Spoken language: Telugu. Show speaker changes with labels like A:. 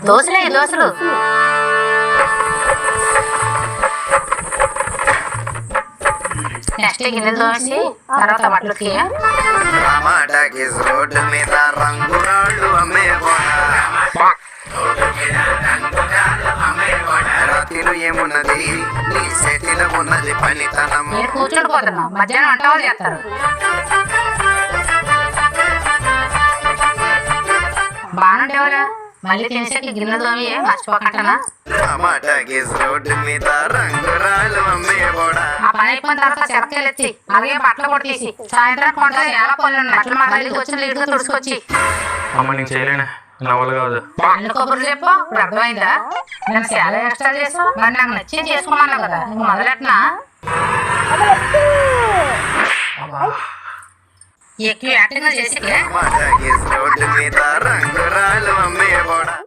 A: దోశలే దోశలు. నెక్స్ట్ గిన్నెలు దోసి తర్వాత బట్టలకి.
B: టమాటాకి రోడ్డు మీద రంగురాళ్ళు అమ్మే రాతిలో ఏమున్నది నీ చేతిలో ఉన్నది పనితనం.
A: మీరు కూర్చొని పోతున్నాం, మధ్యాహ్నం వంట వాళ్ళు చేస్తారు. బాగుండేవారా మళ్ళీ తినేసాక గిన్నె దోమి మర్చిపోకంటానా.
B: టమాటాకి రోడ్డు మీద రంగురాళ్ళు అమ్మే
A: ఆ పని అయిపోయిన తర్వాత చెరకాయలు ఎత్తి అలాగే బట్టలు కొట్టేసి సాయంత్రం కొంత ఎలా పనులు బట్టలు మా తల్లికి వచ్చి నీటిగా తుడుచుకొచ్చి.
C: అమ్మ నేను చేయలేను, నా వల్ల కాదు.
A: అన్ని కొబ్బరి చెప్పు ఇప్పుడు అర్థమైందా? నేను చాలా ఎక్స్ట్రా చేసావు, మరి నాకు నచ్చి చేసుకోమన్నావు కదా, నువ్వు మొదలెట్నా? ఎక్కువ యాక్టింగ్ చేసి
B: టమాటాకి రోడ్డు మీద రంగురాళ్ళు అమ్మే